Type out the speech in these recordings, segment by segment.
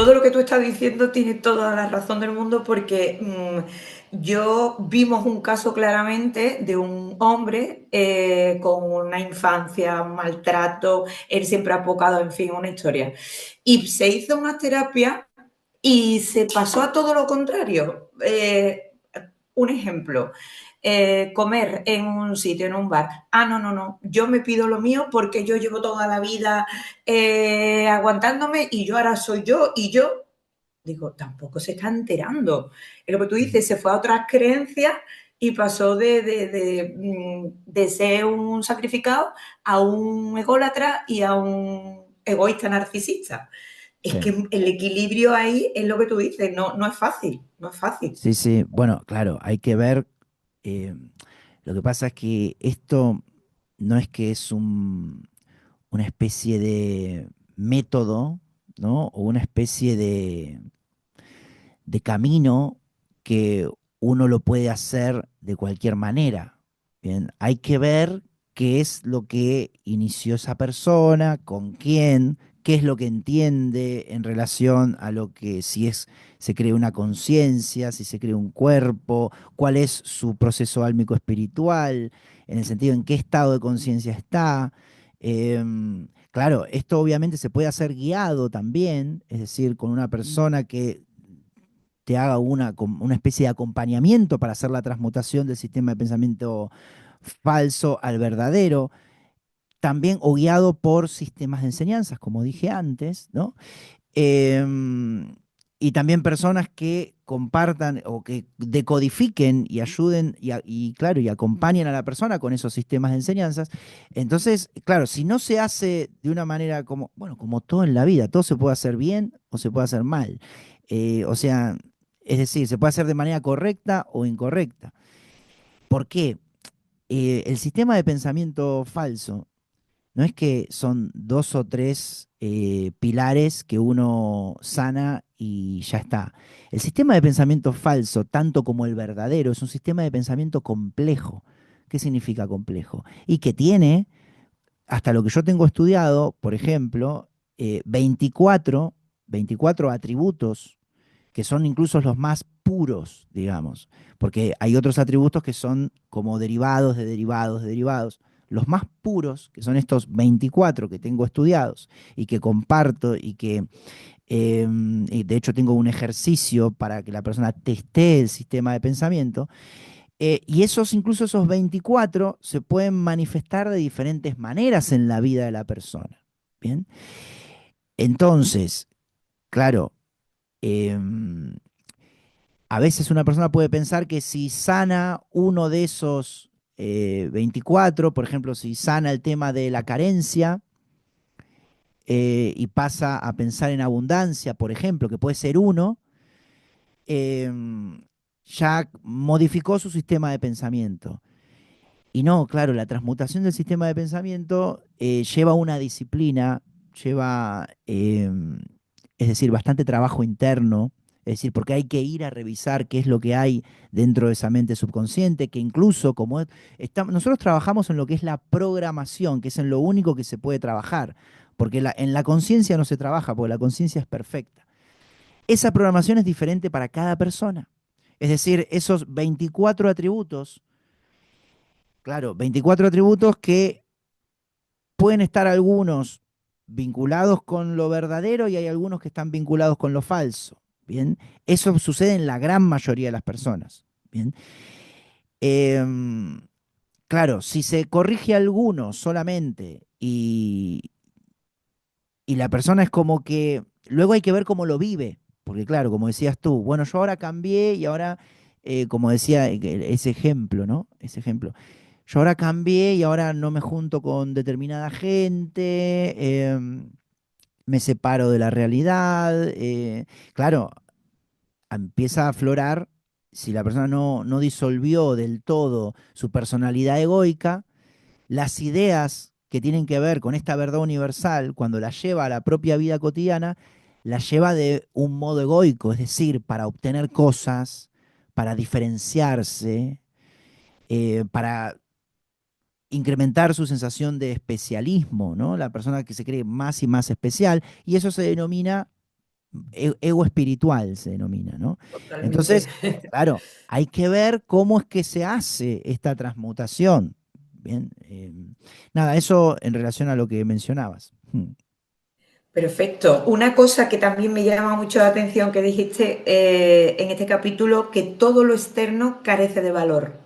todo lo que tú estás diciendo tiene toda la razón del mundo porque yo vimos un caso claramente de un hombre con una infancia, un maltrato, él siempre ha apocado, en fin, una historia. Y se hizo una terapia y se pasó a todo lo contrario. Un ejemplo, comer en un sitio, en un bar. Ah, no, no, no, yo me pido lo mío porque yo llevo toda la vida aguantándome y yo ahora soy yo y yo. Digo, tampoco se está enterando. Es lo que tú dices, se fue a otras creencias y pasó de ser un sacrificado a un ególatra y a un egoísta narcisista. Es Sí, que el equilibrio ahí es lo que tú dices, no, no es fácil, no es fácil. sí, sí. Bueno, claro, hay que ver. eh, lo que pasa es que esto no es que es una especie de método, ¿no? O una especie de camino que uno lo puede hacer de cualquier manera. Bien, hay que ver qué es lo que inició esa persona, con quién, qué es lo que entiende en relación a lo que si es se crea una conciencia, si se crea un cuerpo, cuál es su proceso álmico espiritual, en el sentido en qué estado de conciencia está. Claro, esto obviamente se puede hacer guiado también, es decir, con una persona que te haga una especie de acompañamiento para hacer la transmutación del sistema de pensamiento falso al verdadero, también o guiado por sistemas de enseñanzas, como dije antes, ¿no? Y también personas que compartan o que decodifiquen y ayuden claro, y acompañen a la persona con esos sistemas de enseñanzas. Entonces, claro, si no se hace de una manera como, bueno, como todo en la vida, todo se puede hacer bien o se puede hacer mal. O sea, es decir, se puede hacer de manera correcta o incorrecta. ¿Por qué? El sistema de pensamiento falso no es que son dos o tres pilares que uno sana y ya está. El sistema de pensamiento falso, tanto como el verdadero, es un sistema de pensamiento complejo. ¿Qué significa complejo? Y que tiene, hasta lo que yo tengo estudiado, por ejemplo, 24 atributos que son incluso los más puros, digamos, porque hay otros atributos que son como derivados de derivados de derivados. Los más puros, que son estos 24 que tengo estudiados y que comparto y de hecho tengo un ejercicio para que la persona testee el sistema de pensamiento, y incluso esos 24 se pueden manifestar de diferentes maneras en la vida de la persona. Bien, entonces, claro, em, a veces una persona puede pensar que si sana uno de esos 24, por ejemplo, si sana el tema de la carencia y pasa a pensar en abundancia, por ejemplo, que puede ser uno, ya modificó su sistema de pensamiento. Y no, claro, la transmutación del sistema de pensamiento lleva una disciplina, lleva, es decir, bastante trabajo interno, es decir, porque hay que ir a revisar qué es lo que hay dentro de esa mente subconsciente, que incluso nosotros trabajamos en lo que es la programación, que es en lo único que se puede trabajar, porque en la conciencia no se trabaja, porque la conciencia es perfecta. Esa programación es diferente para cada persona. Es decir, esos 24 atributos, claro, 24 atributos que pueden estar algunos vinculados con lo verdadero y hay algunos que están vinculados con lo falso. Bien, eso sucede en la gran mayoría de las personas. Bien, Em, claro, si se corrige alguno solamente y la persona es como que luego hay que ver cómo lo vive, porque claro, como decías tú, bueno, yo ahora cambié y ahora, como decía ese ejemplo, ¿no? Ese ejemplo. Yo ahora cambié y ahora no me junto con determinada gente, me separo de la realidad. Claro, empieza a aflorar, si la persona no disolvió del todo su personalidad egoica, las ideas que tienen que ver con esta verdad universal, cuando la lleva a la propia vida cotidiana, la lleva de un modo egoico, es decir, para obtener cosas, para diferenciarse, para incrementar su sensación de especialismo, ¿no? La persona que se cree más y más especial, y eso se denomina ego espiritual se denomina, ¿no? Totalmente. Entonces, claro, hay que ver cómo es que se hace esta transmutación. Bien, nada, eso en relación a lo que mencionabas. Perfecto. Una cosa que también me llama mucho la atención que dijiste en este capítulo, que todo lo externo carece de valor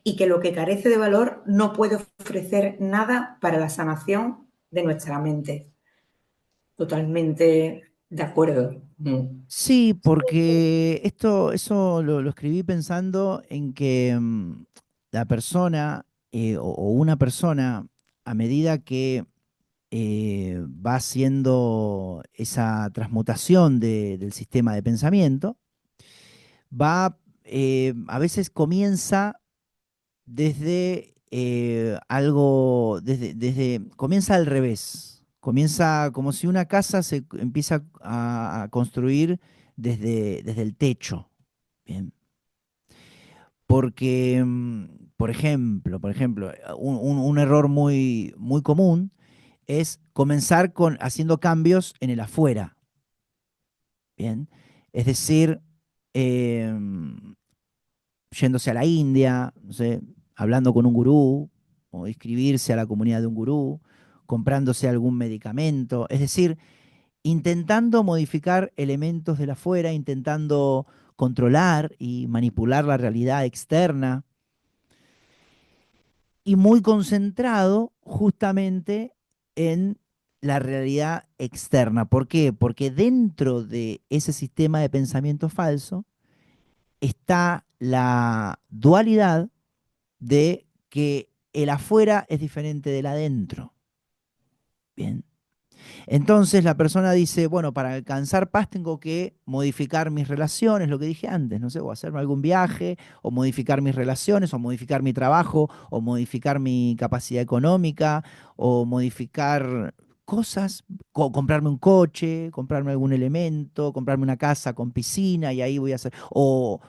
y que lo que carece de valor no puede ofrecer nada para la sanación de nuestra mente. Totalmente de acuerdo. Sí, porque eso lo escribí pensando en que la persona o una persona, a medida que va haciendo esa transmutación del sistema de pensamiento, a veces comienza desde algo, comienza al revés, comienza como si una casa empieza a construir desde el techo. Bien. Porque, por ejemplo, un error muy común es comenzar haciendo cambios en el afuera. Bien. Es decir, em, yéndose a la India, no sé, hablando con un gurú, o inscribirse a la comunidad de un gurú, comprándose algún medicamento, es decir, intentando modificar elementos de la afuera, intentando controlar y manipular la realidad externa, y muy concentrado justamente en la realidad externa. ¿Por qué? Porque dentro de ese sistema de pensamiento falso está la dualidad de que el afuera es diferente del adentro. Bien. Entonces la persona dice, bueno, para alcanzar paz tengo que modificar mis relaciones, lo que dije antes, no sé, o hacerme algún viaje, o modificar mis relaciones, o modificar mi trabajo, o modificar mi capacidad económica, o modificar cosas, comprarme un coche, comprarme algún elemento, comprarme una casa con piscina y ahí voy a hacer, o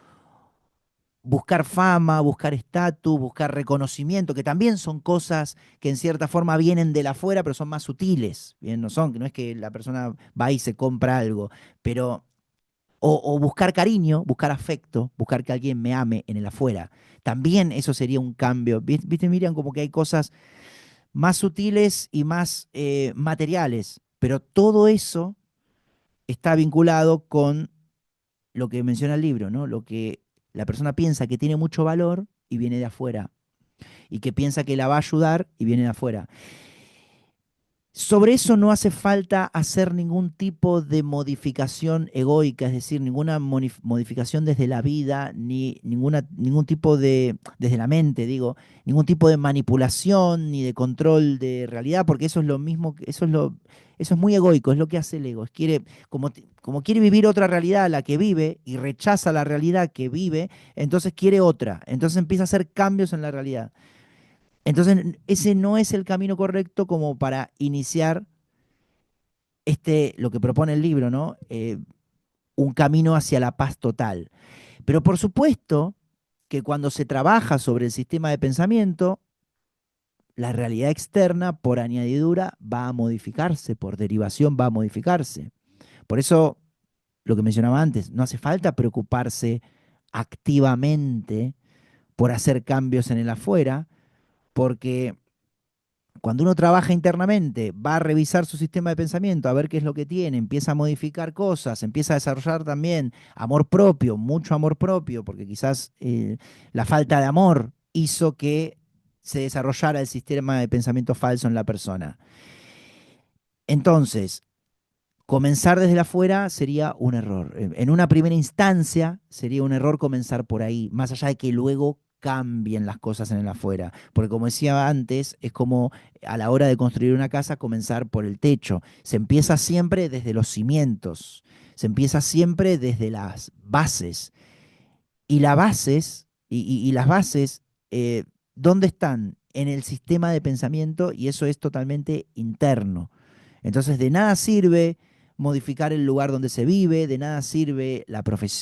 buscar fama, buscar estatus, buscar reconocimiento, que también son cosas que en cierta forma vienen de la afuera, pero son más sutiles. Bien, no es que la persona va y se compra algo, pero o buscar cariño, buscar afecto, buscar que alguien me ame en el afuera. También eso sería un cambio. ¿Viste, Miriam? Como que hay cosas más sutiles y más materiales, pero todo eso está vinculado con lo que menciona el libro, ¿no? Lo que la persona piensa que tiene mucho valor y viene de afuera, y que piensa que la va a ayudar y viene de afuera. Sobre eso no hace falta hacer ningún tipo de modificación egoica, es decir, ninguna modificación desde la vida, ni ningún tipo desde la mente, digo, ningún tipo de manipulación ni de control de realidad, porque eso es lo mismo, eso es muy egoico, es lo que hace el ego. Como quiere vivir otra realidad, la que vive, y rechaza la realidad que vive, entonces quiere otra, entonces empieza a hacer cambios en la realidad. Entonces, ese no es el camino correcto como para iniciar lo que propone el libro, ¿no? Un camino hacia la paz total. Pero por supuesto que cuando se trabaja sobre el sistema de pensamiento, la realidad externa, por añadidura, va a modificarse, por derivación va a modificarse. Por eso, lo que mencionaba antes, no hace falta preocuparse activamente por hacer cambios en el afuera, porque cuando uno trabaja internamente, va a revisar su sistema de pensamiento, a ver qué es lo que tiene, empieza a modificar cosas, empieza a desarrollar también amor propio, mucho amor propio, porque quizás la falta de amor hizo que se desarrollara el sistema de pensamiento falso en la persona. Entonces, comenzar desde afuera sería un error. En una primera instancia sería un error comenzar por ahí, más allá de que luego cambien las cosas en el afuera. Porque como decía antes, es como a la hora de construir una casa comenzar por el techo. Se empieza siempre desde los cimientos, se empieza siempre desde las bases. Y las bases, y las bases, ¿dónde están? En el sistema de pensamiento, y eso es totalmente interno. Entonces, de nada sirve modificar el lugar donde se vive, de nada sirve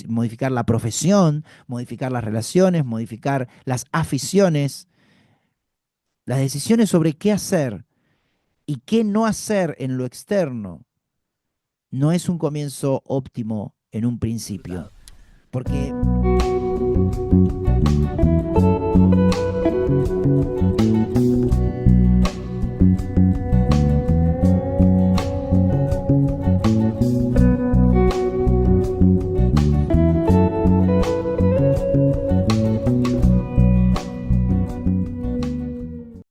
modificar la profesión, modificar las relaciones, modificar las aficiones, las decisiones sobre qué hacer y qué no hacer en lo externo. no es un comienzo óptimo en un principio, porque